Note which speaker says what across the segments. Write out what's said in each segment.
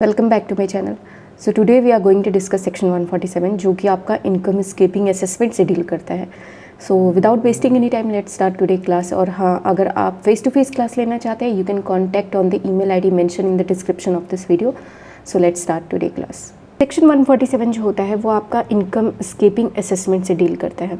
Speaker 1: Welcome back to my channel. So today we are going to discuss section 147 जो कि आपका income escaping assessment से deal करता है। So without wasting any time let's start today class. और हाँ, अगर आप फेस टू फेस क्लास लेना चाहते हैं you can contact on the email ID mention in the description of this video. So let's start today class. Section 147 जो होता है वो आपका इनकम स्केपिंग असेसमेंट से डील करता है।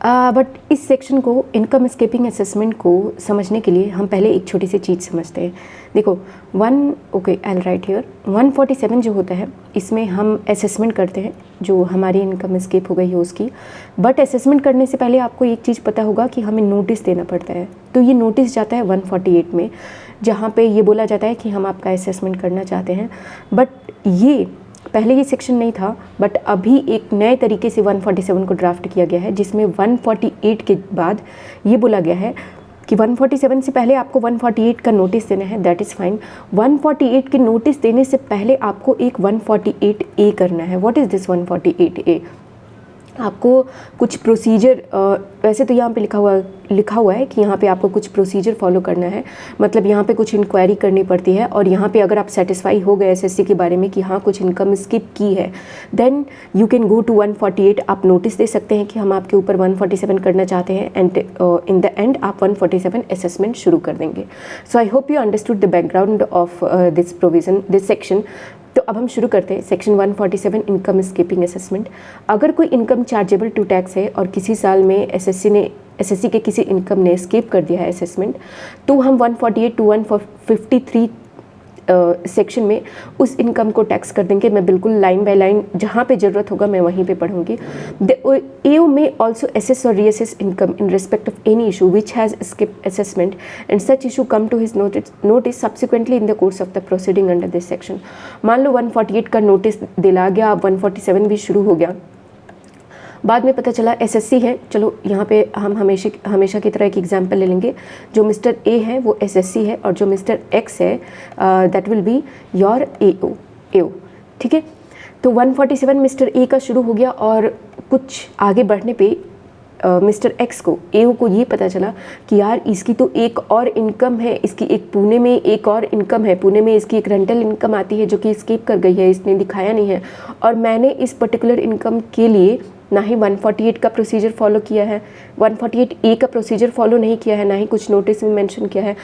Speaker 1: बट इस सेक्शन को इनकम स्केपिंग असेसमेंट को समझने के लिए हम पहले एक छोटी सी चीज़ समझते हैं। देखो आई राइट हियर 147 जो होता है इसमें हम असेसमेंट करते हैं जो हमारी इनकम स्केप हो गई है उसकी। बट असेसमेंट करने से पहले आपको एक चीज़ पता होगा कि हमें नोटिस देना पड़ता है। तो ये नोटिस जाता है 148 में, जहाँ पे ये बोला जाता है कि हम आपका असेसमेंट करना चाहते हैं। बट ये पहले ये सेक्शन नहीं था, बट अभी एक नए तरीके से 147 को ड्राफ्ट किया गया है जिसमें 148 के बाद ये बोला गया है कि 147 से पहले आपको 148 का नोटिस देना है। That is fine. 148 के नोटिस देने से पहले आपको एक 148A करना है। What is this 148A? आपको कुछ प्रोसीजर, वैसे तो यहाँ पे लिखा हुआ है कि यहाँ पे आपको कुछ प्रोसीजर फॉलो करना है। मतलब यहाँ पे कुछ इंक्वायरी करनी पड़ती है और यहाँ पे अगर आप सेटिस्फाई हो गए एसएससी के बारे में कि हाँ कुछ इनकम स्किप की है, then you can go to 148। आप नोटिस दे सकते हैं कि हम आपके ऊपर 147 करना चाहते हैं एंड इन द एंड आप 147 असेसमेंट शुरू कर देंगे। So I hope you understood the background of this provision, this section. तो अब हम शुरू करते हैं सेक्शन 147 इनकम स्केपिंग असेसमेंट। अगर कोई इनकम चार्जेबल टू टैक्स है और किसी साल में एसएससी के किसी इनकम ने स्केप कर दिया है असेसमेंट, तो हम 148 टू 153 सेक्शन में उस इनकम को टैक्स कर देंगे। मैं बिल्कुल लाइन बाय लाइन जहाँ पे ज़रूरत होगा मैं वहीं पे पढ़ूंगी। The AO may also assess or reassess income in respect of any issue which has escaped assessment and such issue come to his notice subsequently in the course of the proceeding under this section। मान लो 148 का notice दिला गया, अब 147 भी शुरू हो गया, बाद में पता चला एसएससी है। चलो यहाँ पे हम हमेशा की तरह एक एग्जांपल ले लेंगे। जो मिस्टर ए है वो एसएससी है और जो मिस्टर एक्स है that will be your AO। ठीक है, तो 147 मिस्टर ए का शुरू हो गया और कुछ आगे बढ़ने पे मिस्टर एक्स को, AO को ये पता चला कि यार इसकी तो एक और इनकम है, इसकी एक पुणे में एक और इनकम है, पुणे में इसकी एक रेंटल इनकम आती है जो कि स्किप कर गई है, इसने दिखाया नहीं है। और मैंने इस पर्टिकुलर इनकम के लिए ना ही 148 का प्रोसीजर फॉलो किया है, 148A का प्रोसीजर फॉलो नहीं किया है, ना ही कुछ नोटिस में मेंशन किया है।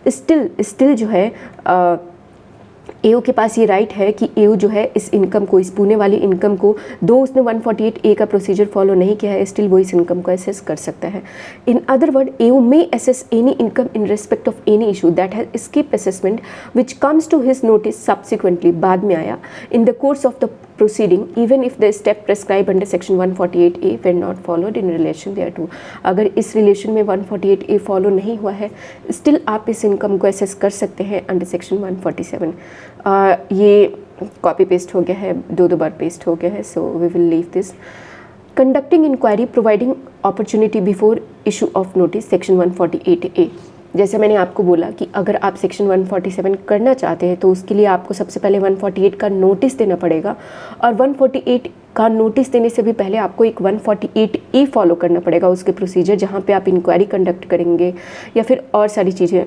Speaker 1: स्टिल जो है AO के पास ये राइट है कि AO जो है इस इनकम को, इस पुणे वाली इनकम को, दो उसने 148A का प्रोसीजर फॉलो नहीं किया है, स्टिल वो इस इनकम को असेस कर सकता है। In other word AO may assess any income in respect of any issue that has escaped assessment which comes to his notice subsequently, बाद में आया, in the course of the proceeding even if the step prescribed under section 148A were not followed in relation thereto। अगर इस relation में 148A follow नहीं हुआ है, still आप इस इनकम को असेस कर सकते हैं अंडर सेक्शन 147। ये कॉपी पेस्ट हो गया है, दो बार पेस्ट हो गया है, so we will leave this. Conducting inquiry providing opportunity before issue of notice, section 148A। जैसे मैंने आपको बोला कि अगर आप सेक्शन 147 करना चाहते हैं तो उसके लिए आपको सबसे पहले 148 का नोटिस देना पड़ेगा, और 148 का नोटिस देने से भी पहले आपको एक 148A फॉलो करना पड़ेगा, उसके प्रोसीजर, जहाँ पे आप इंक्वायरी कंडक्ट करेंगे या फिर और सारी चीज़ें,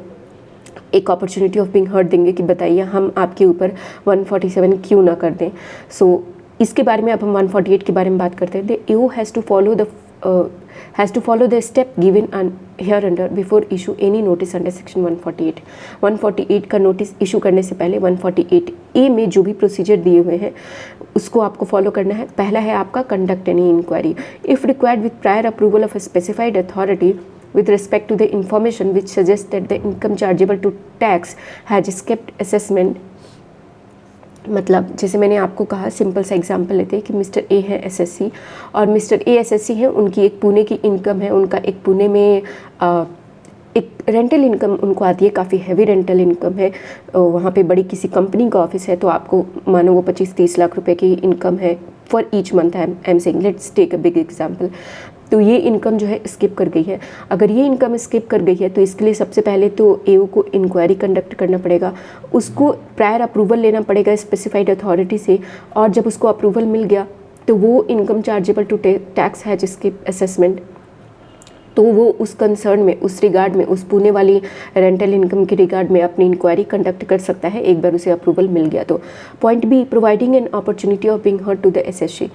Speaker 1: एक अपॉर्चुनिटी ऑफ बीइंग हर्ड देंगे कि बताइए हम आपके ऊपर 147 क्यों ना कर दें। सो इसके बारे में अब हम 148 के बारे में बात करते हैं। The AO has to follow the step given here under before issue any notice under section 148। 148 का नोटिस इशू करने से पहले 148A में जो भी प्रोसीजर दिए हुए हैं उसको आपको फॉलो करना है। पहला है आपका conduct any inquiry if required with prior approval of a specified authority with respect to the information which suggests that the income chargeable to tax has escaped assessment। मतलब जैसे मैंने आपको कहा, सिंपल सा एग्जांपल लेते हैं कि मिस्टर ए है एसएससी और मिस्टर ए एसएससी है, उनकी एक पुणे की इनकम है, उनका एक पुणे में एक रेंटल इनकम उनको आती है, काफ़ी हैवी रेंटल इनकम है, वहाँ पे बड़ी किसी कंपनी का ऑफिस है, तो आपको मानो वो 25-30 लाख रुपए की इनकम है for each month. I am saying let's take a big example. तो ये इनकम जो है स्किप कर गई है। अगर ये इनकम स्किप कर गई है तो इसके लिए सबसे पहले तो AO को इंक्वायरी कंडक्ट करना पड़ेगा, उसको प्रायर अप्रूवल लेना पड़ेगा स्पेसिफाइड अथॉरिटी से, और जब उसको अप्रूवल मिल गया तो वो इनकम चार्जेबल टू टैक्स है जिसके असेसमेंट तो वो उस कंसर्न में, उस रिगार्ड में, उस पुणे वाली रेंटल इनकम के रिगार्ड में अपनी इंक्वायरी कंडक्ट कर सकता है एक बार उसे अप्रूवल मिल गया तो। Point B, providing an opportunity of being heard to the assessee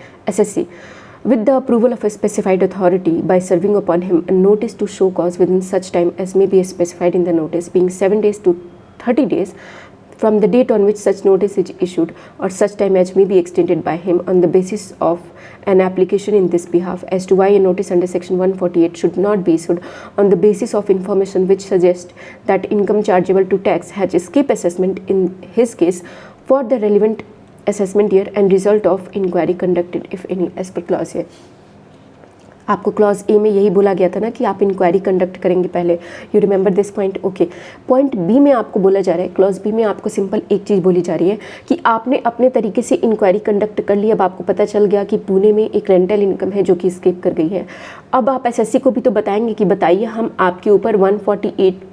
Speaker 1: with the approval of a specified authority by serving upon him a notice to show cause within such time as may be specified in the notice, being 7 days to 30 days from the date on which such notice is issued, or such time as may be extended by him on the basis of an application in this behalf, as to why a notice under section 148 should not be issued on the basis of information which suggests that income chargeable to tax has escaped assessment in his case for the relevant assessment year and result of inquiry conducted if any as per clause है। आपको clause A में यही बोला गया था ना कि आप इंक्वायरी कंडक्ट करेंगे पहले। You remember this point? Okay. Point B में आपको बोला जा रहा है, क्लॉज बी में आपको सिंपल एक चीज़ बोली जा रही है कि आपने अपने तरीके से इंक्वायरी कंडक्ट कर ली। अब आपको पता चल गया कि पुणे में एक रेंटल इनकम है जो कि स्केप कर गई है। अब आप एसएससी को भी तो बताएंगे कि बताइए हम आपके ऊपर 148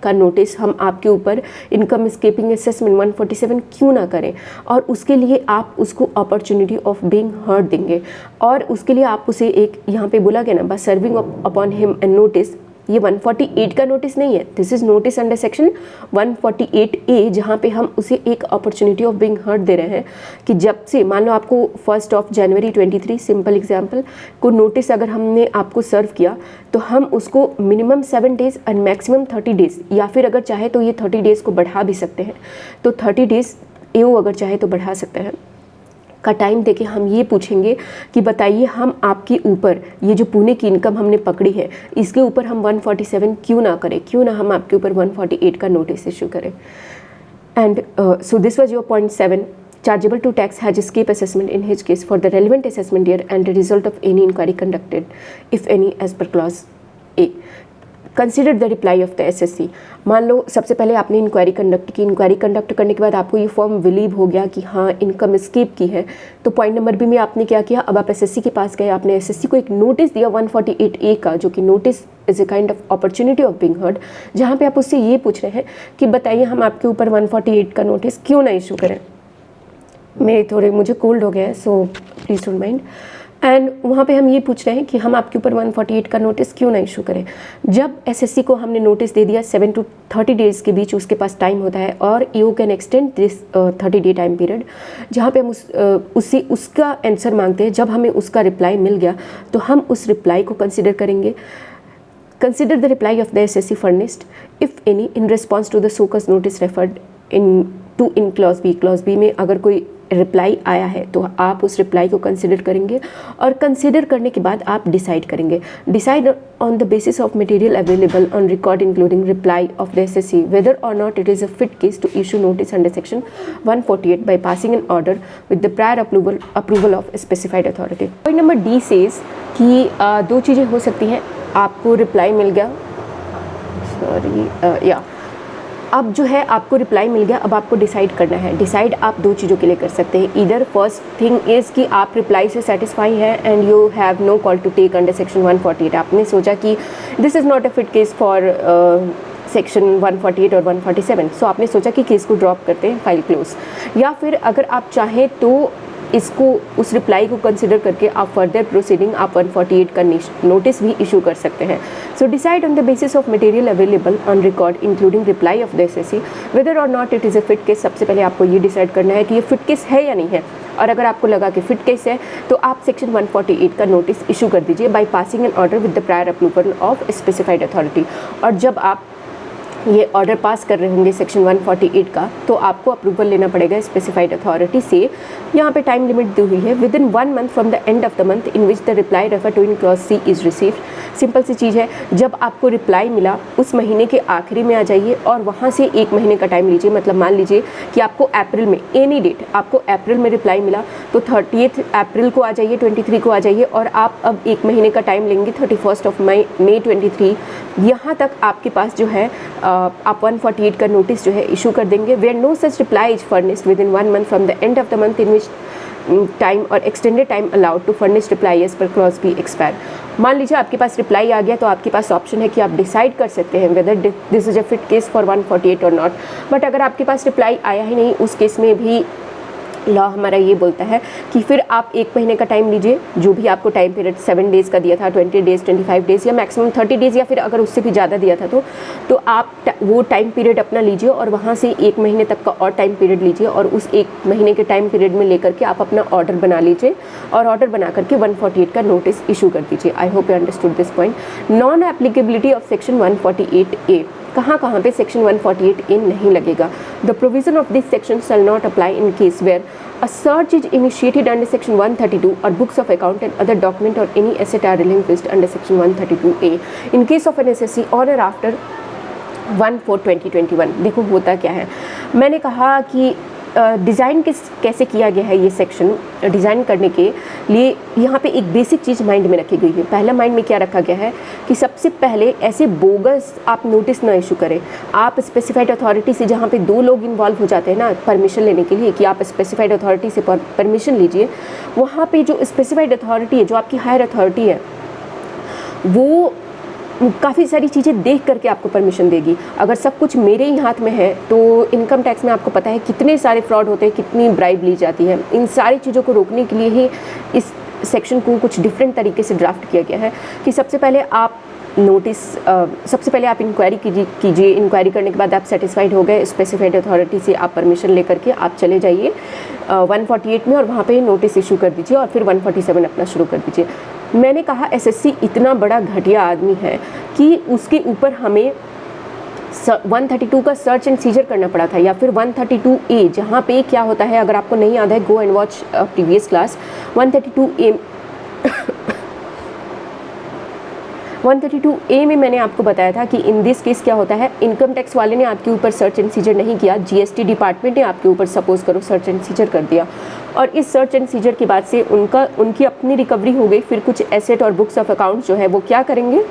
Speaker 1: का नोटिस, हम आपके ऊपर इनकम स्केपिंग असेसमेंट 147 क्यों ना करें, और उसके लिए आप उसको अपॉर्चुनिटी ऑफ बीइंग हर्ड देंगे। और उसके लिए आप उसे एक, यहाँ पे बोला गया ना, by serving upon him a notice, ये 148 का नोटिस नहीं है, this is notice under section 148A, जहाँ पे हम उसे एक opportunity of being heard they रहे हैं कि जब से, मान लो आपको 1 जनवरी 23, सिंपल एग्जांपल, को नोटिस अगर हमने आपको सर्व किया तो हम उसको मिनिमम 7 डेज़ और मैक्सिमम 30 डेज़, या फिर अगर चाहे तो ये 30 डेज़ को बढ़ा भी सकते हैं, तो 30 डेज़ एओ अगर चाहे तो बढ़ा सकते हैं का टाइम देके हम ये पूछेंगे कि बताइए हम आपके ऊपर ये जो पुणे की इनकम हमने पकड़ी है इसके ऊपर हम 147 क्यों ना करें, क्यों ना हम आपके ऊपर 148 का नोटिस इशू करें। And so this was your point 7, chargeable to tax has escape assessment in his case for the relevant assessment year and the result of any inquiry conducted if any as per clause A. Consider the reply of the SSC. मान लो सबसे पहले आपने inquiry conduct की, inquiry conduct करने के बाद आपको ये फॉर्म बिलीव हो गया कि हाँ इनकम स्कीप की है, तो पॉइंट नंबर बी में आपने क्या किया, अब आप एसएससी के पास गए, आपने एसएससी को एक नोटिस दिया 148A का, जो कि notice is a kind of opportunity of being heard, जहाँ पे आप उससे ये पूछ रहे हैं कि बताइए हम आपके ऊपर 148 का नोटिस क्यों ना इशू करें। मुझे कोल्ड हो गया है, so please don't mind. And वहाँ पे हम ये पूछ रहे हैं कि हम आपके ऊपर 148 का नोटिस क्यों ना इशू करें। जब एसएससी को हमने नोटिस दे दिया 7 to 30 डेज़ के बीच उसके पास टाइम होता है, और EO can extend this 30 day time period, जहाँ पे हम उससे उसका आंसर मांगते हैं। जब हमें उसका रिप्लाई मिल गया तो हम उस रिप्लाई को कंसिडर करेंगे। Consider the reply of the assessee furnished if any in response to the show cause notice referred in clause B. Clause B में अगर कोई रिप्लाई आया है तो आप उस रिप्लाई को कंसिडर करेंगे, और कंसिडर करने के बाद आप डिसाइड करेंगे। Decide on the basis of material available on record including reply of the assessee whether or not it is a fit case to issue notice under section 148 by passing an order with the prior approval of specified authority. Point number D says कि दो चीज़ें हो सकती हैं, आपको reply मिल गया, अब जो है आपको रिप्लाई मिल गया, अब आपको डिसाइड करना है। डिसाइड आप दो चीज़ों के लिए कर सकते हैं। इधर फर्स्ट थिंग इज़ कि आप रिप्लाई से सेटिस्फाई है and you have no call to take under section 148। आपने सोचा कि this is not a fit case for section 148 और 147, सो आपने सोचा कि केस को ड्रॉप करते हैं, फाइल क्लोज। या फिर अगर आप चाहें तो इसको, उस रिप्लाई को कंसिडर करके आप फर्दर प्रोसीडिंग आप 148 का नोटिस भी इशू कर सकते हैं। So decide on the basis of material available on record including reply of the assessee whether or not it is a fit case. सबसे पहले आपको ये डिसाइड करना है कि ये फिट केस है या नहीं है, और अगर आपको लगा कि फिट केस है तो आप सेक्शन 148 का नोटिस इशू कर दीजिए bye passing an order with the prior approval of specified authority. और जब आप ये ऑर्डर पास कर रहे होंगे सेक्शन 148 का, तो आपको अप्रूवल लेना पड़ेगा स्पेसिफाइड अथॉरिटी से। यहाँ पे टाइम लिमिट दी हुई है, within 1 month from the end of the month in which the reply refer to in clause C is received. Simple सी चीज़ है, जब आपको रिप्लाई मिला उस महीने के आखिरी में आ जाइए और वहाँ से 1 महीने का टाइम लीजिए। मतलब मान लीजिए कि आपको अप्रैल में, एनी डेट आपको अप्रैल में रिप्लाई मिला तो 30 अप्रैल को आ जाइए, 23 को आ जाइए, और आप अब 1 महीने का टाइम लेंगे 31 मई 23। यहाँ तक आपके पास जो है आप 148 का नोटिस जो है इशू कर देंगे। Where no such reply is furnished within 1 month from the end of the month in which time or extended time allowed to furnish reply as per clause B expire. मान लीजिए आपके पास reply आ गया तो आपके पास option है कि आप decide कर सकते हैं whether this is a fit case for 148 और नॉट। बट अगर आपके पास रिप्लाई आया ही नहीं, उस केस में भी लॉ हमारा ये बोलता है कि फिर आप 1 महीने का टाइम लीजिए, जो भी आपको टाइम पीरियड 7 डेज़ का दिया था, 20 डेज़, 25 डेज़ या मैक्सिमम 30 डेज़ या फिर अगर उससे भी ज़्यादा दिया था तो आप वो टाइम पीरियड अपना लीजिए और वहाँ से 1 महीने तक का और टाइम पीरियड लीजिए और उस 1 महीने के टाइम पीरियड में लेकर के आप अपना ऑर्डर बना लीजिए और ऑर्डर बना करके 148 का नोटिस इशू कर दीजिए। I hope you understood this point. Non applicability of section 148A, कहाँ पे सेक्शन 148A नहीं लगेगा। The provision of this section shall not apply in case where a search is initiated under section 132 or books of account and other document or any asset are relinquished under section 132A in case of an SSC on or after 1/4/2021। देखो होता क्या है, मैंने कहा कि design कैसे किया गया है ये सेक्शन डिज़ाइन करने के लिए। यहाँ पे एक बेसिक चीज़ माइंड में रखी गई है। पहला माइंड में क्या रखा गया है कि सबसे पहले ऐसे बोगस आप नोटिस ना इशू करें। आप स्पेसिफाइड अथॉरिटी से, जहाँ पे 2 लोग इन्वॉल्व हो जाते हैं ना परमिशन लेने के लिए कि आप स्पेसिफाइड अथॉरिटी से परमिशन लीजिए, वहाँ पे जो स्पेसिफाइड अथॉरिटी है, जो आपकी हायर अथॉरिटी है, वो काफ़ी सारी चीज़ें देख करके आपको परमिशन देगी। अगर सब कुछ मेरे ही हाथ में है तो इनकम टैक्स में आपको पता है कितने सारे फ्रॉड होते हैं, कितनी ब्राइब ली जाती है। इन सारी चीज़ों को रोकने के लिए ही इस सेक्शन को कुछ डिफरेंट तरीके से ड्राफ्ट किया गया है कि सबसे पहले आप सबसे पहले आप इंक्वायरी कीजिए। इंक्वायरी करने के बाद आप सेटिस्फाइड हो गए, स्पेसिफाइड अथॉरिटी से आप परमिशन लेकर के आप चले जाइए 148 में और वहाँ पे नोटिस इशू कर दीजिए और फिर 147 अपना शुरू कर दीजिए। मैंने कहा एसएससी इतना बड़ा घटिया आदमी है कि उसके ऊपर हमें 132 का सर्च एंड सीजर करना पड़ा था, या फिर 132A, जहाँ पे क्या होता है, अगर आपको नहीं याद है go and watch previous class. 132A में मैंने आपको बताया था कि इन दिस केस क्या होता है, इनकम टैक्स वाले ने आपके ऊपर सर्च एंड सीजर नहीं किया, जीएसटी डिपार्टमेंट ने आपके ऊपर सपोज करो सर्च एंड सीजर कर दिया और इस सर्च एंड सीजर के बाद से उनकी अपनी रिकवरी हो गई। फिर कुछ एसेट और बुक्स ऑफ अकाउंट जो है वो क्या करेंगे,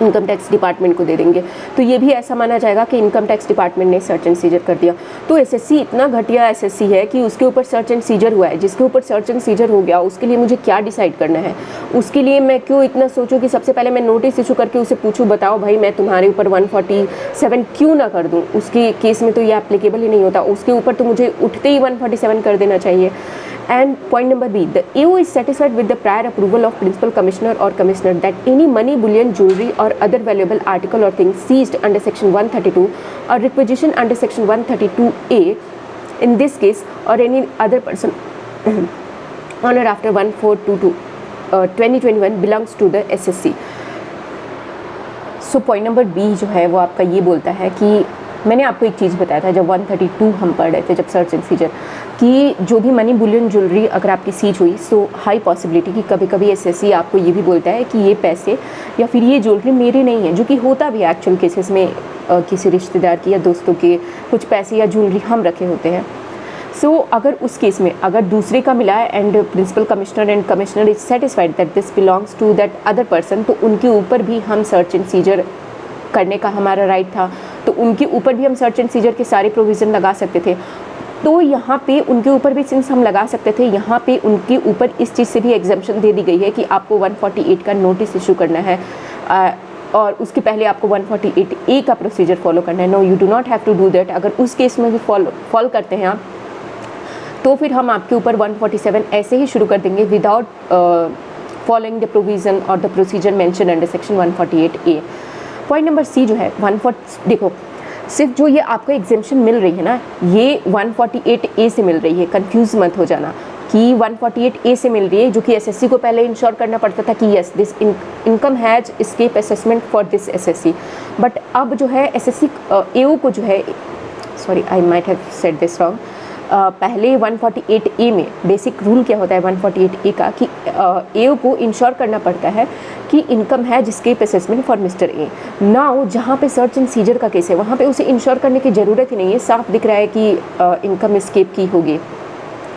Speaker 1: इनकम टैक्स डिपार्टमेंट को दे देंगे। तो ये भी ऐसा माना जाएगा कि इनकम टैक्स डिपार्टमेंट ने सर्च एंड सीजर कर दिया। तो एसएससी इतना घटिया एसएससी है कि उसके ऊपर सर्च एंड सीजर हुआ है। जिसके ऊपर सर्च एंड सीजर हो गया उसके लिए मुझे क्या डिसाइड करना है, उसके लिए मैं क्यों इतना सोचूं कि सबसे पहले मैं नोटिस इशू करके उसे पूछूं, बताओ भाई मैं तुम्हारे ऊपर 147 क्यों ना कर दूँ। उसके केस में तो ये एप्लीकेबल ही नहीं होता, उसके ऊपर तो मुझे उठते ही 147 कर देना चाहिए। And point number B, the AO is satisfied with the prior approval of principal commissioner or commissioner that any money, bullion, jewelry or other valuable article or thing seized under section 132 or requisition under section 132A in this case or any other person on or after 1/4/2021 belongs to the SSC। So point number B जो है वो आपका ये बोलता है कि मैंने आपको एक चीज़ बताया था जब 132 हम पढ़ रहे थे, जब सर्च एंड सीजर, कि जो भी मनी, बुलियन, ज्वेलरी अगर आपकी सीज हुई सो हाई पॉसिबिलिटी कि कभी कभी एसएससी आपको ये भी बोलता है कि ये पैसे या फिर ये ज्वेलरी मेरे नहीं है, जो कि होता भी है एक्चुअल केसेस में। किसी रिश्तेदार की या दोस्तों के कुछ पैसे या ज्वेलरी हम रखे होते हैं। सो अगर उस केस में अगर दूसरे का मिला है and principal commissioner and commissioner is satisfied that this belongs to that other person, तो उनके ऊपर भी हम सर्च एंड सीजर करने का हमारा राइट था। तो उनके ऊपर भी हम सर्च एंड सीजर के सारे प्रोविज़न लगा सकते थे। तो यहाँ पे उनके ऊपर भी सिंस हम लगा सकते थे, यहाँ पे उनके ऊपर इस चीज़ से भी एग्जम्पशन दे दी गई है कि आपको 148 का नोटिस इशू करना है और उसके पहले आपको 148A का प्रोसीजर फॉलो करना है। No, you do not have to do that. अगर उस केस में भी फॉलो करते हैं आप तो फिर हम आपके ऊपर 147 ऐसे ही शुरू कर देंगे विदाउट फॉलोइंग द प्रोविज़न और the procedure mention under section 148A। Point number C जो है 140, देखो सिर्फ जो ये आपको एग्जेम्पशन मिल रही है ना, ये 148A से मिल रही है। कंफ्यूज मत हो जाना कि 148A से मिल रही है, जो कि एसएससी को पहले इंश्योर करना पड़ता था कि yes this income has escape assessment for this SSC. But अब जो है एसएससी AO को जो है, sorry I might have said this wrong, पहले 148A में बेसिक रूल क्या होता है 148A का कि AO को इंश्योर करना पड़ता है कि इनकम है जिसके assessment for mister A. Now जहाँ पे सर्च एंड सीजर का केस है वहाँ पे उसे इंश्योर करने की ज़रूरत ही नहीं है, साफ दिख रहा है कि इनकम एस्केप की होगी।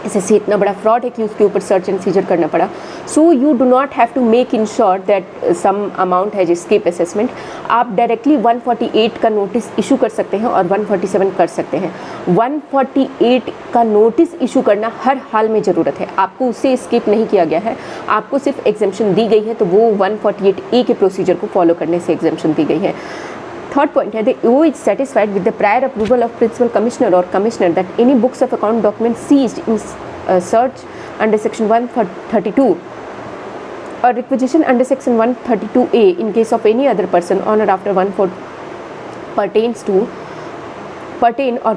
Speaker 1: एसएससी इतना बड़ा फ्रॉड है कि उसके ऊपर सर्च एंड सीजर करना पड़ा। So you do not have to make insure that some amount है एस्केप असेसमेंट। आप डायरेक्टली 148 का नोटिस इशू कर सकते हैं और 147 कर सकते हैं। 148 का नोटिस इशू करना हर हाल में ज़रूरत है, आपको उससे स्किप नहीं किया गया है, आपको सिर्फ एग्जेम्पशन दी गई है, तो वो 148A के प्रोसीजर को फॉलो करने से एग्जेम्पशन दी गई है। Third point है, the AO is satisfied with the prior approval of principal commissioner or commissioner that any books of account documents seized in search under section 132 or requisition under section 132A in case of any other person on or after 1/4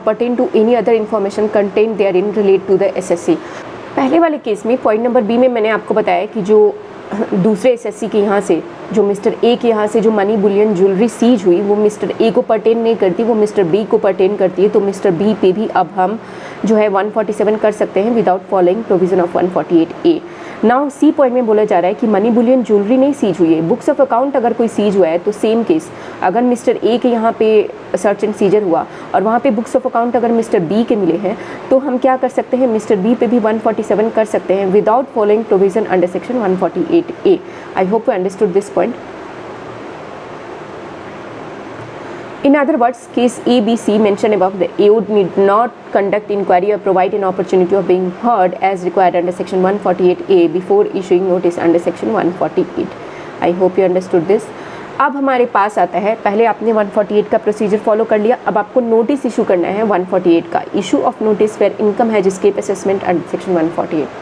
Speaker 1: pertain to any other information contained therein relate to the SSC। पहले वाले case में point number B में मैंने आपको बताया कि जो दूसरे एसएससी के यहाँ से जो मिस्टर ए के यहाँ से जो मनी बुलियन ज्वेलरी सीज हुई वो मिस्टर ए को पर्टेन नहीं करती, वो मिस्टर बी को पर्टेन करती है। तो मिस्टर बी पे भी अब हम जो है 147 कर सकते हैं without following provision of 148A। Now C point में बोला जा रहा है कि मनी बुलियन ज्वेलरी नहीं सीज हुई है, बुक्स ऑफ अकाउंट अगर कोई सीज हुआ है तो सेम केस अगर मिस्टर ए के यहाँ पे सर्च एंड सीजर हुआ और वहाँ पे बुक्स ऑफ अकाउंट अगर मिस्टर बी के मिले हैं तो हम क्या कर सकते हैं, मिस्टर बी पे भी 147 कर सकते हैं without following provision under section 148A। I hope you understood this point. In other words, case A, B, C mentioned above, the AO need not conduct inquiry or provide an opportunity of being heard as required under section 148A before issuing notice under section 148। I hope you understood this। अब हमारे पास आता है, पहले आपने 148 का procedure follow कर लिया, अब आपको नोटिस इशू करना है 148 का, issue of notice where income has escaped assessment under section 148।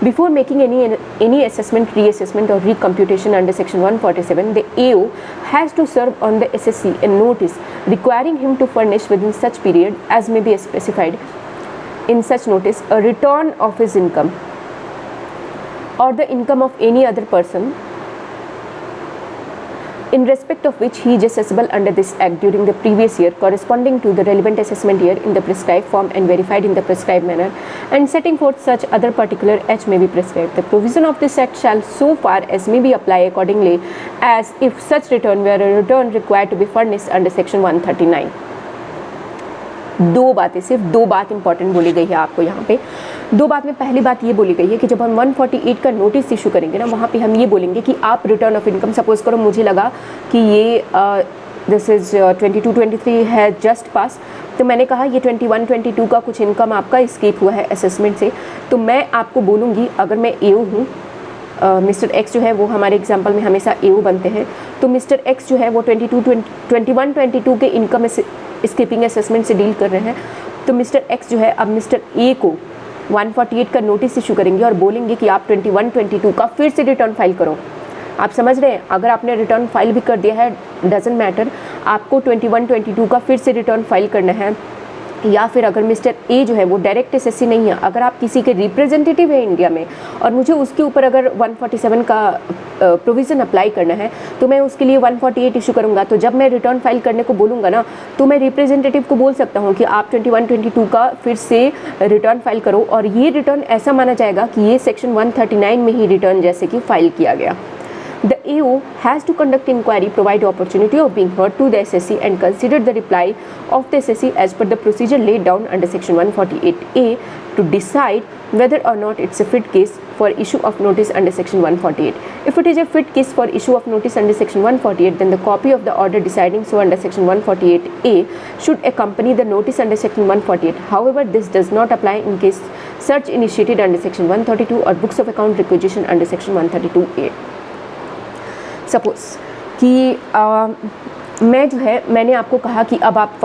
Speaker 1: Before making any assessment, reassessment or recomputation under section 147, the AO has to serve on the SSC a notice requiring him to furnish within such period as may be specified in such notice a return of his income or the income of any other person in respect of which he is assessable under this act during the previous year corresponding to the relevant assessment year in the prescribed form and verified in the prescribed manner and setting forth such other particular as may be prescribed। The provision of this act shall so far as may be apply accordingly as if such return were a return required to be furnished under section 139। दो बातें, सिर्फ दो बात important बोली गई है आपको यहाँ पे। दो बात में पहली बात ये बोली गई है कि जब हम 148 का नोटिस इशू करेंगे ना, वहाँ पे हम ये बोलेंगे कि आप रिटर्न ऑफ इनकम, सपोज करो मुझे लगा कि ये दिस इज़ 22-23 है जस्ट पास, तो मैंने कहा ये 21-22 का कुछ इनकम आपका स्केप हुआ है असेसमेंट से, तो मैं आपको बोलूँगी अगर मैं एओ हूँ, मिस्टर एक्स जो है वो हमारे एग्जांपल में हमेशा एओ बनते हैं, तो मिस्टर एक्स जो है वो 21-22 के इनकम स्कीपिंग असेसमेंट से डील कर रहे हैं, तो मिस्टर एक्स जो है अब मिस्टर ए को 148 का नोटिस इशू करेंगे और बोलेंगे कि आप 21-22 का फिर से रिटर्न फाइल करो। आप समझ रहे हैं, अगर आपने रिटर्न फाइल भी कर दिया है डजेंट मैटर, आपको 21-22 का फिर से रिटर्न फाइल करना है। या फिर अगर मिस्टर ए जो है वो डायरेक्ट एसएससी नहीं है, अगर आप किसी के रिप्रेजेंटेटिव है इंडिया में और मुझे उसके ऊपर अगर 147 का प्रोविज़न अप्लाई करना है तो मैं उसके लिए 148 इशू करूँगा। तो जब मैं रिटर्न फाइल करने को बोलूँगा ना, तो मैं रिप्रेजेंटेटिव को बोल सकता हूँ कि आप 21-22 का फिर से रिटर्न फाइल करो, और ये रिटर्न ऐसा माना जाएगा कि ये सेक्शन 139 में ही रिटर्न जैसे कि फाइल किया गया। The AO has to conduct inquiry, provide opportunity of being heard to the SSC and consider the reply of the SSC as per the procedure laid down under section 148A to decide whether or not it's a fit case for issue of notice under section 148. If it is a fit case for issue of notice under section 148, then the copy of the order deciding so under section 148A should accompany the notice under section 148. However, this does not apply in case search initiated under section 132 or books of account requisition under section 132A. Suppose कि मैं जो है मैंने आपको कहा कि अब आप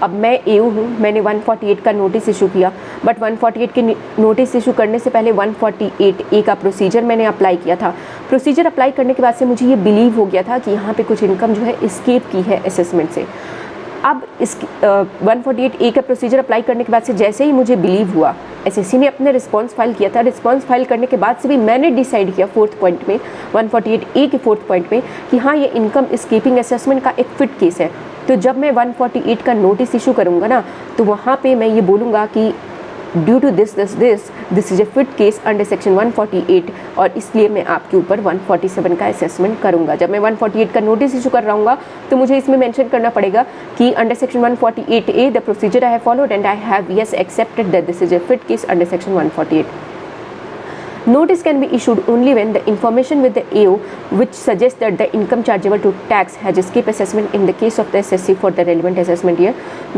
Speaker 1: अब मैं एओ हूँ, मैंने 148 का नोटिस इशू किया, बट 148 के नोटिस इशू करने से पहले 148A का प्रोसीजर मैंने अप्लाई किया था। प्रोसीजर अप्लाई करने के बाद से मुझे ये बिलीव हो गया था कि यहाँ पे कुछ इनकम जो है एस्केप की है असेसमेंट से। अब इस 148A का प्रोसीजर अप्लाई करने के बाद से जैसे ही मुझे बिलीव हुआ, एसएससी ने अपने रिस्पांस फाइल किया था, रिस्पांस फाइल करने के बाद से भी मैंने डिसाइड किया फोर्थ पॉइंट में, 148A के फोर्थ पॉइंट में, कि हाँ ये इनकम एस्केपिंग असेसमेंट का एक फिट केस है। तो जब मैं 148 का नोटिस इशू करूँगा ना, तो वहाँ पे मैं ये बोलूँगा कि due to this is a fit case under section 148, और इसलिए मैं आपके ऊपर 147 का असेसमेंट करूँगा। जब मैं 148 का नोटिस इशू कर रहा हूँ तो मुझे इसमें मेंशन करना पड़ेगा कि under section 148A the procedure I have followed and I have yes accepted that this is a fit case under section 148। Notice can be issued only when the information with the AO which suggests that the income chargeable to tax has escaped assessment in the case of the SSC for the relevant assessment year.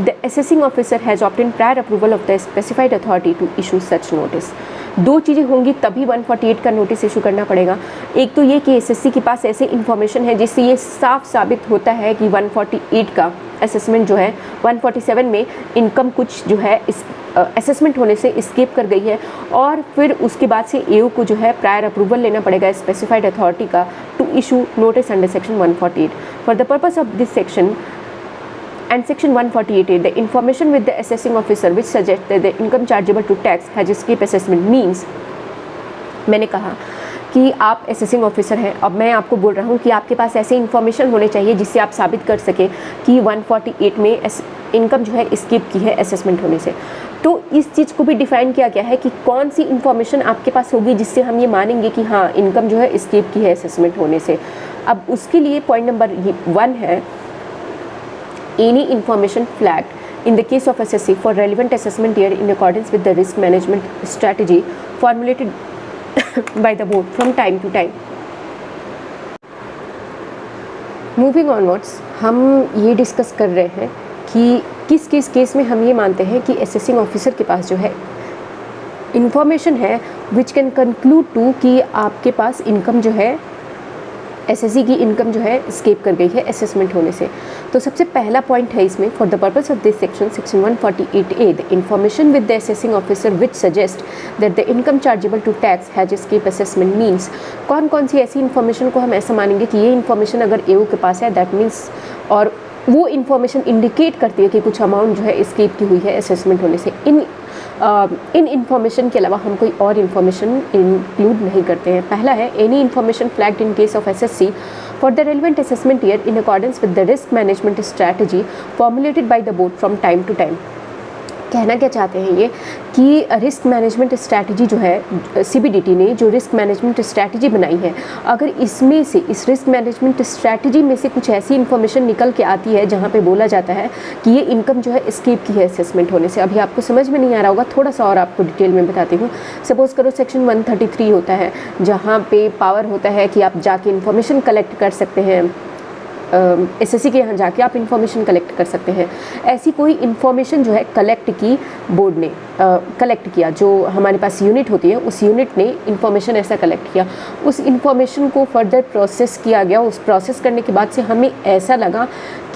Speaker 1: The assessing officer has obtained prior approval of the specified authority to issue such notice. दो चीज़ें होंगी तभी 148 का notice issue करना पड़ेगा। एक तो ये कि एसएससी के पास ऐसे इन्फॉर्मेशन है जिससे ये साफ साबित होता है कि 148 का असेसमेंट जो है 147 में इनकम कुछ जो है इस असेसमेंट होने से स्किप कर गई है, और फिर उसके बाद से एओ को जो है प्रायर अप्रूवल लेना पड़ेगा स्पेसिफाइड अथॉरिटी का to issue notice under section 148 for the purpose of this section and section 148A, the information with the assessing officer which suggests that the income chargeable to tax has escaped assessment means, मैंने कहा कि आप assessing officer हैं, अब मैं आपको बोल रहा हूँ कि आपके पास ऐसे इन्फॉर्मेशन होने चाहिए जिससे आप साबित कर सकें कि 148 में इनकम जो है स्किप की है असेसमेंट होने से। तो इस चीज़ को भी डिफाइन किया गया है कि कौन सी इन्फॉर्मेशन आपके पास होगी जिससे हम ये मानेंगे कि हाँ इनकम जो है स्किप की है असेसमेंट होने से। अब उसके लिए पॉइंट नंबर 1 है any information flagged in the case of SSC for relevant assessment year in accordance with the risk management strategy formulated by the board from time to time. Moving onwards, हम ये discuss कर रहे हैं कि किस case में हम ये मानते हैं कि असेसिंग ऑफिसर के पास जो है इंफॉर्मेशन है विच कैन कंक्लूड टू कि आपके पास इनकम जो है एसएससी की इनकम जो है स्केप कर गई है असेसमेंट होने से। तो सबसे पहला पॉइंट है इसमें, for the purpose of this section 148A, the information with the assessing officer which suggest that the income chargeable to tax has escape assessment means, कौन कौन सी ऐसी इन्फॉर्मेशन को हम ऐसा मानेंगे कि ये इन्फॉर्मेशन अगर एओ के पास है दैट मीन्स, और वो इन्फॉर्मेशन इंडिकेट करती है कि कुछ अमाउंट जो है स्केप की हुई है असेसमेंट होने से। इन इन्फॉर्मेशन के अलावा हम कोई और इन्फॉर्मेशन इंक्लूड नहीं करते हैं। पहला है any information flagged in case of assessee for the relevant assessment year in accordance with the risk management strategy formulated by the board from time to time. कहना क्या चाहते हैं ये कि रिस्क मैनेजमेंट स्ट्रैटेजी जो है सीबीडीटी ने जो रिस्क मैनेजमेंट स्ट्रैटेजी बनाई है, अगर इसमें से इस रिस्क मैनेजमेंट स्ट्रैटेजी में से कुछ ऐसी इन्फॉर्मेशन निकल के आती है जहाँ पे बोला जाता है कि ये इनकम जो है स्किप की है असेसमेंट होने से। अभी आपको समझ में नहीं आ रहा होगा, थोड़ा सा और आपको डिटेल में बताती हूँ। सपोज़ करो सेक्शन 133 होता है जहाँ पे पावर होता है कि आप जाके इन्फॉर्मेशन कलेक्ट कर सकते हैं, एसएससी के यहाँ जाके आप इन्फॉर्मेशन कलेक्ट कर सकते हैं। ऐसी कोई इन्फॉर्मेशन जो है कलेक्ट की बोर्ड ने कलेक्ट किया, जो हमारे पास यूनिट होती है उस यूनिट ने इन्फॉर्मेशन ऐसा कलेक्ट किया, उस इन्फॉर्मेशन को फर्दर प्रोसेस किया गया। उस प्रोसेस करने के बाद से हमें ऐसा लगा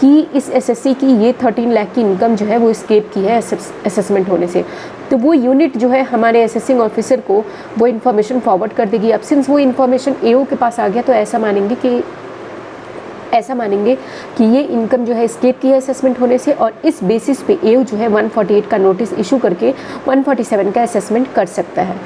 Speaker 1: कि इस एसएससी की ये 13 लाख की इनकम जो है वो स्केप की है असेसमेंट होने से। तो वो यूनिट जो है हमारे असेसिंग ऑफिसर को वो इन्फॉर्मेशन फॉरवर्ड कर देगी। अब सिंस वो इन्फॉर्मेशन एओ के पास आ गया तो ऐसा मानेंगे कि ये इनकम जो है स्केप की है असेसमेंट होने से, और इस बेसिस पे एओ जो है 148 का नोटिस इशू करके 147 का असेसमेंट कर सकता है।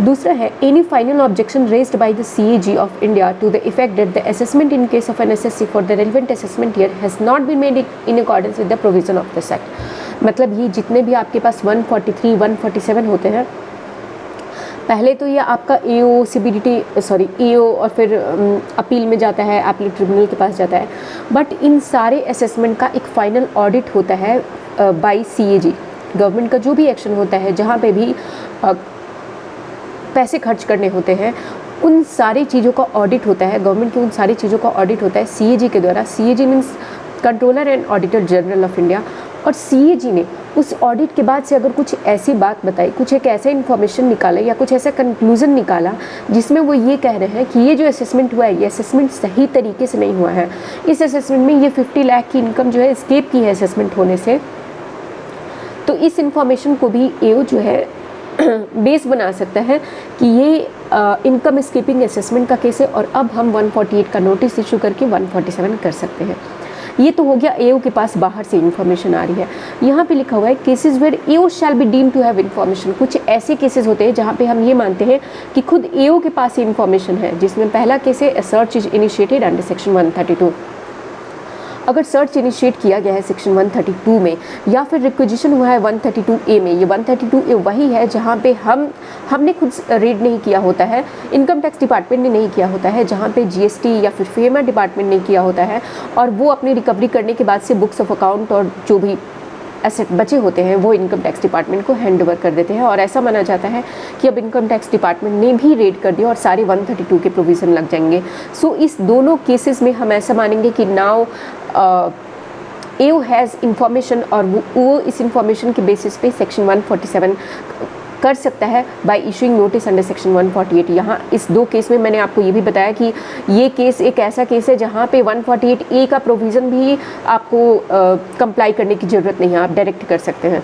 Speaker 1: दूसरा है any final objection raised by the CAG of India to the effect that the assessment in case of an assessee for the relevant assessment year has not been made in accordance with the provision of this act. मतलब ये जितने भी आपके पास 143, 147 होते हैं, पहले तो ये आपका एओ एओ और फिर अपील में जाता है, अपील ट्रिब्यूनल के पास जाता है, बट इन सारे असेसमेंट का एक फाइनल ऑडिट होता है बाय सीएजी। गवर्नमेंट का जो भी एक्शन होता है, जहाँ पे भी पैसे खर्च करने होते हैं, उन सारी चीज़ों का ऑडिट होता है, गवर्नमेंट की उन सारी चीज़ों का ऑडिट होता है सीएजी के द्वारा। CAG means controller and auditor general of India. और सीएजी ने उस ऑडिट के बाद से अगर कुछ ऐसी बात बताई, कुछ एक ऐसा इन्फॉर्मेशन निकाला या कुछ ऐसा कंक्लूजन निकाला जिसमें वो ये कह रहे हैं कि ये जो असेसमेंट हुआ है ये असेसमेंट सही तरीके से नहीं हुआ है, इस असेसमेंट में ये 50 लाख की इनकम जो है स्केप की है असेसमेंट होने से, तो इस इन्फॉर्मेशन को भी एओ जो है बेस बना सकता है कि ये इनकम स्कीपिंग असेसमेंट का केस है, और अब हम 148 का नोटिस इशू करके 147 कर सकते हैं। ये तो हो गया एओ के पास बाहर से इन्फॉर्मेशन आ रही है। यहाँ पे लिखा हुआ है cases where AO shall be deem to have information. कुछ ऐसे केसेस होते हैं जहाँ पे हम ये मानते हैं कि खुद एओ के पास ही इन्फॉर्मेशन है, जिसमें पहला केस है search is initiated under section 132। अगर सर्च इनिशिएट किया गया है सेक्शन 132 में, या फिर रिक्विजिशन हुआ है 132A में, ये 132A वही है जहाँ पे हमने खुद रीड नहीं किया होता है, इनकम टैक्स डिपार्टमेंट ने नहीं किया होता है, जहाँ पे जीएसटी या फिर फेमा डिपार्टमेंट ने किया होता है, और वो अपनी रिकवरी करने के बाद से बुक्स ऑफ अकाउंट और जो भी एसेट बचे होते हैं वो इनकम टैक्स डिपार्टमेंट को हैंड ओवर कर देते हैं। और ऐसा माना जाता है कि अब इनकम टैक्स डिपार्टमेंट ने भी रेड कर दिया और सारे 132 के प्रोविज़न लग जाएंगे। सो इस दोनों केसेस में हम ऐसा मानेंगे कि नाउ एओ हैज़ इंफॉर्मेशन, और वो इस इंफॉर्मेशन के बेसिस पे सेक्शन 147 कर सकता है bye issuing notice under section 148। यहाँ इस दो केस में मैंने आपको ये भी बताया कि ये केस एक ऐसा केस है जहाँ पे 148A का प्रोविज़न भी आपको कंप्लाई करने की ज़रूरत नहीं है, आप डायरेक्ट कर सकते हैं।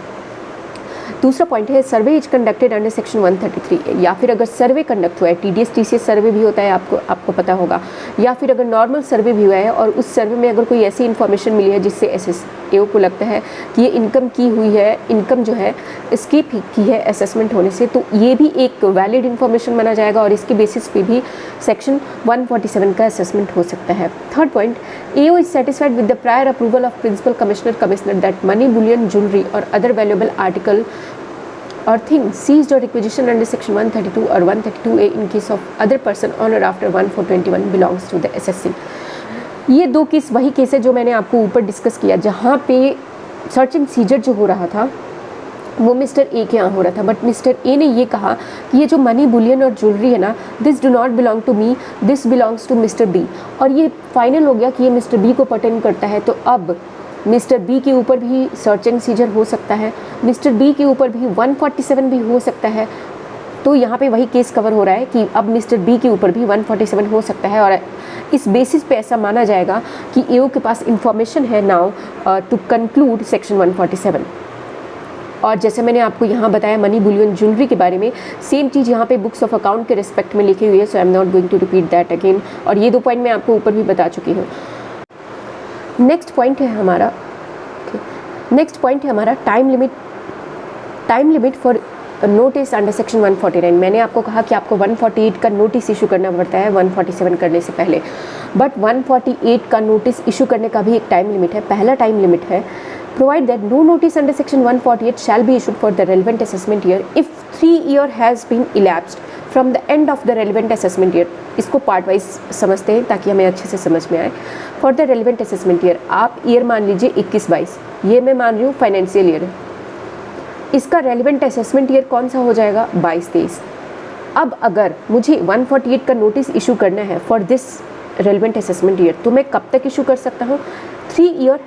Speaker 1: दूसरा पॉइंट है सर्वे इज कंडक्टेड अंडर सेक्शन 133, या फिर अगर सर्वे कंडक्ट हुआ है, TDS TCS सर्वे भी होता है, आपको पता होगा, या फिर अगर नॉर्मल सर्वे भी हुआ है और उस सर्वे में अगर कोई ऐसी इन्फॉर्मेशन मिली है जिससे SSAO को लगता है कि ये इनकम की हुई है, इनकम जो है स्किप की है असेसमेंट होने से, तो ये भी एक वैलिड इन्फॉर्मेशन माना जाएगा और इसके बेसिस पे भी सेक्शन 147 का असेसमेंट हो सकता है। Third point, AO is satisfied with the prior approval of principal commissioner that money, bullion, jewellery or other valuable article or thing seized or requisition under section 132 or 132A in case of other person on or after 1421 belongs to the SSC। ये दो case वही case है जो मैंने आपको ऊपर discuss किया, जहाँ पे सर्च एंड सीजर जो हो रहा था वो मिस्टर ए के यहाँ हो रहा था, बट मिस्टर ए ने ये कहा कि ये जो मनी, बुलियन और ज्वेलरी है ना, this do not belong to me, this belongs to mister B, और ये फाइनल हो गया कि ये मिस्टर बी को पर्टेन करता है। तो अब मिस्टर बी के ऊपर भी सर्च एंड सीजर हो सकता है, मिस्टर बी के ऊपर भी 147 भी हो सकता है। तो यहाँ पे वही केस कवर हो रहा है कि अब मिस्टर बी के ऊपर भी 147 हो सकता है, और इस बेसिस पे ऐसा माना जाएगा कि AO के पास इंफॉर्मेशन है नाउ टू कंक्लूड सेक्शन 147। और जैसे मैंने आपको यहाँ बताया मनी, बुलियन, ज्वेलरी के बारे में, सेम चीज़ यहाँ पे बुक्स ऑफ अकाउंट के रिस्पेक्ट में लिखी हुई है, so I am not going to repeat that again, और ये दो पॉइंट मैं आपको ऊपर भी बता चुकी हूँ। नेक्स्ट पॉइंट है हमारा time limit for notice under section 149। मैंने आपको कहा कि आपको 148 का नोटिस इशू करना पड़ता है 147 करने से पहले, बट 148 का नोटिस इशू करने का भी एक टाइम लिमिट है। पहला टाइम लिमिट है, provide that no notice under section 148 shall be issued for the relevant assessment year if 3 years has been elapsed from the end of the relevant assessment year. इसको part wise समझते हैं ताकि हमें अच्छे से समझ में आए। For the relevant assessment year, आप ईयर मान लीजिए 21-22, ये मैं मान रही हूँ फाइनेंशियल ईयर है, इसका रेलिवेंट असेसमेंट ईयर कौन सा हो जाएगा, 22-23। अब अगर मुझे 148 का नोटिस इशू करना है for this relevant assessment year, तो मैं कब तक इशू कर सकता हूँ, 3 years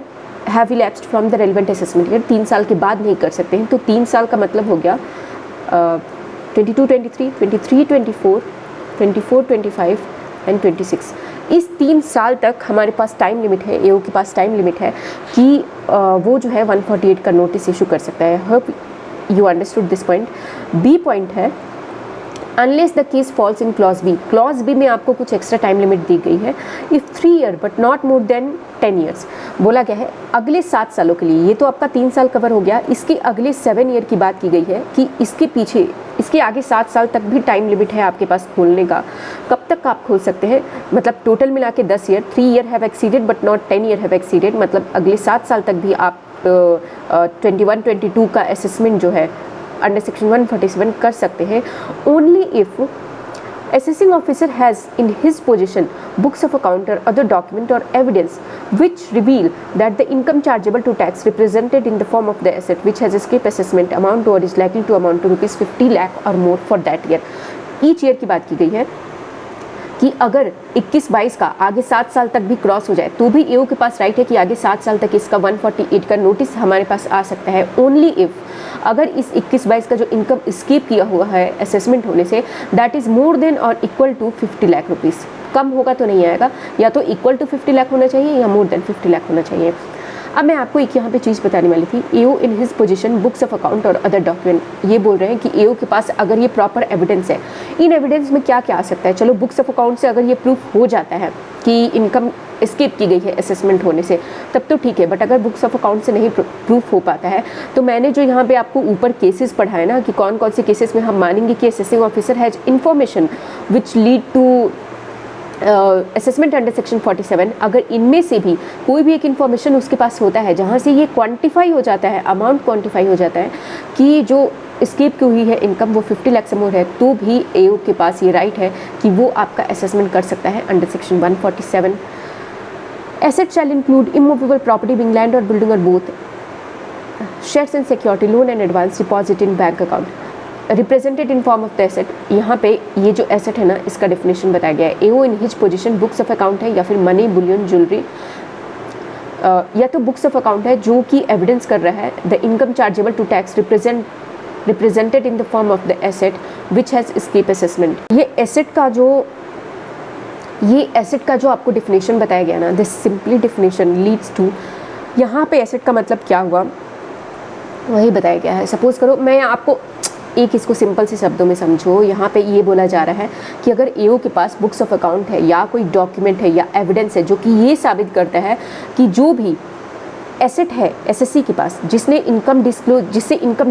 Speaker 1: have elapsed from the relevant assessment year, 3 साल के बाद नहीं कर सकते हैं। तो 3 साल का मतलब हो गया 22-23, 23-24, 24-25 एंड 26। इस 3 साल तक हमारे पास टाइम लिमिट है, AO के पास टाइम लिमिट है कि वो जो है 148 का नोटिस इशू कर सकता है। Hope you understood this point. B point है, unless the case falls in clause B. Clause B में आपको कुछ एक्स्ट्रा टाइम लिमिट दी गई है, if 3 years but not more than 10 years। बोला गया है अगले 7 सालों के लिए, ये तो आपका 3 साल कवर हो गया, इसके अगले 7 years की बात की गई है कि इसके पीछे, इसके आगे 7 साल तक भी टाइम लिमिट है आपके पास खोलने का। कब तक आप खोल सकते हैं, मतलब टोटल मिला के 10 years, 3 years have exceeded but not 10 years have exceeded, मतलब अगले 7 साल तक भी आप 21-22 का असेसमेंट जो है अंडर सेक्शन 147 कर सकते हैं, only if assessing officer has in his possession books of account or other document or evidence which reveal that the income chargeable to tax represented in the form of the asset which has escaped assessment amount or is likely to amount to rupees 50 lakh or more for that year। each year की बात की गई है कि अगर 21-22 का आगे 7 साल तक भी क्रॉस हो जाए तो भी AO के पास राइट है कि आगे 7 साल तक इसका 148 का नोटिस हमारे पास आ सकता है, ओनली इफ़ अगर इस 21-22 का जो इनकम स्किप किया हुआ है असेसमेंट होने से, दैट इज़ मोर देन और इक्वल टू 50 लाख रुपीज़। कम होगा तो नहीं आएगा, या तो इक्वल टू 50 लाख होना चाहिए या मोर देन 50 लाख होना चाहिए। अब मैं आपको एक यहाँ पे चीज़ बताने वाली थी, AO in his position books of account और अदर डॉक्यूमेंट। ये बोल रहे हैं कि AO के पास अगर ये प्रॉपर एविडेंस है, इन एविडेंस में क्या क्या आ सकता है। चलो बुक्स ऑफ अकाउंट से अगर ये प्रूफ हो जाता है कि इनकम स्किप की गई है असेसमेंट होने से, तब तो ठीक है, बट अगर बुक्स ऑफ अकाउंट से नहीं प्रूफ हो पाता है, तो मैंने जो यहाँ पे आपको ऊपर केसेस पढ़ाए ना कि कौन कौन से केसेस में हम मानेंगे कि assessing officer has information which lead to assessment under section 47, अगर इनमें से भी कोई भी एक इन्फॉर्मेशन उसके पास होता है जहाँ से ये क्वांटिफाई हो जाता है, अमाउंट क्वांटिफाई हो जाता है कि जो स्किप की हुई है इनकम वो 50 लाख से मोर है, तो भी AO के पास ये राइट है कि वो आपका असेसमेंट कर सकता है under section 147। Asset shall include immovable property being land और बिल्डिंग और both, shares and security, loan and advance deposit in bank account, represented in form of the asset. यहाँ पे ये जो एसेट है ना, इसका डेफिनेशन बताया गया है, AO in his position books of account है या फिर मनी, बुलियन, ज्वेलरी, या तो बुक्स ऑफ अकाउंट है जो कि एविडेंस कर रहा है the income chargeable to tax represented in the form of the asset which has escape assessment। ये एसेट का जो आपको डिफिनेशन बताया गया ना, this simply definition leads to, यहाँ पे एसेट का मतलब क्या हुआ वही बताया गया है। सपोज करो मैं आपको एक इसको सिंपल से शब्दों में समझो, यहाँ पे ये बोला जा रहा है कि अगर एओ के पास बुक्स ऑफ अकाउंट है या कोई डॉक्यूमेंट है या एविडेंस है जो कि ये साबित करता है कि जो भी एसेट है एसएससी के पास जिससे इनकम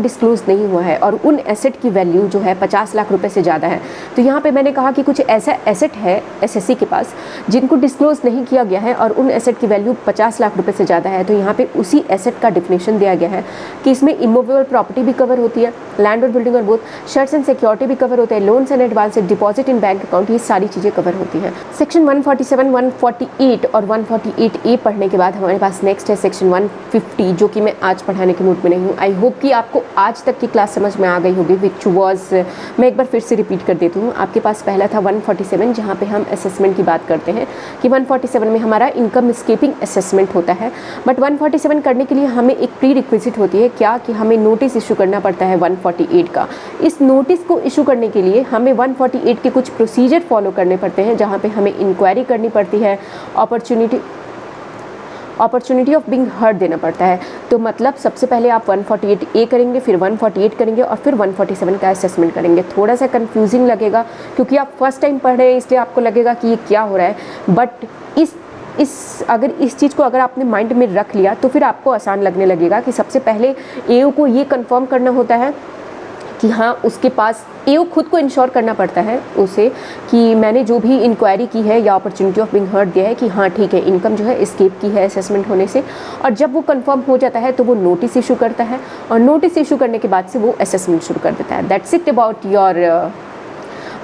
Speaker 1: डिस्क्लोज नहीं हुआ है और उन एसेट की वैल्यू जो है 50 लाख रुपए से ज़्यादा है। तो यहाँ पे मैंने कहा कि कुछ ऐसा एसेट है एसएससी के पास जिनको डिस्क्लोज नहीं किया गया है और उन एसेट की वैल्यू 50 लाख रुपए से ज़्यादा है। तो यहाँ पे उसी एसेट का डिफिनेशन दिया गया है कि इसमें इमूवेबल प्रॉपर्टी भी कवर होती है, लैंड और बिल्डिंग और बोथ, शर्ट्स एंड सिक्योरिटी भी कवर होते हैं, loans and advance, deposit in bank account, ये सारी चीज़ें कवर होती हैं। सेक्शन 147, 148 और 148A पढ़ने के बाद हमारे पास नेक्स्ट है सेक्शन 150 जो कि मैं आज पढ़ाने के मूड में नहीं हूँ। आई होप कि आपको आज तक की क्लास समझ में आ गई होगी, विच वॉज, मैं एक बार फिर से रिपीट कर देती हूँ। आपके पास पहला था 147 जहाँ पे हम असेसमेंट की बात करते हैं कि 147 में हमारा इनकम स्केपिंग असेसमेंट होता है। बट 147 करने के लिए हमें एक प्री रिक्विजिट होती है क्या, कि हमें नोटिस इशू करना पड़ता है 148 का। इस नोटिस को इशू करने के लिए हमें 148 के कुछ प्रोसीजर फॉलो करने पड़ते हैं जहाँ पे हमें इंक्वायरी करनी पड़ती है, अपॉर्चुनिटी ऑफ बिंग हर्ड देना पड़ता है। तो मतलब सबसे पहले आप 148A करेंगे, फिर 148 करेंगे और फिर 147 का असेसमेंट करेंगे। थोड़ा सा कंफ्यूजिंग लगेगा क्योंकि आप फर्स्ट टाइम पढ़ रहे हैं इसलिए आपको लगेगा कि ये क्या हो रहा है, बट इस चीज़ को अगर आपने माइंड में रख लिया तो फिर आपको आसान लगने लगेगा कि सबसे पहले एओ को ये कंफर्म करना होता है कि हाँ उसके पास, एओ खुद को इंश्योर करना पड़ता है उसे कि मैंने जो भी इंक्वायरी की है या अपॉर्चुनिटी ऑफ बिंग हर्ड दिया है कि हाँ ठीक है इनकम जो है एस्केप की है असेसमेंट होने से। और जब वो कंफर्म हो जाता है तो वो नोटिस इशू करता है और नोटिस इशू करने के बाद से वो असेसमेंट शुरू कर देता है। That's it about your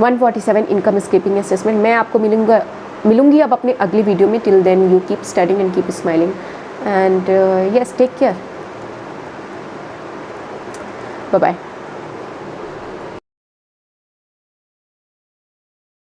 Speaker 1: 147 income escaping assessment. मैं आपको मिलूंगी अब अपने अगली वीडियो में। Till then you keep studying and keep smiling and yes take care, bye bye.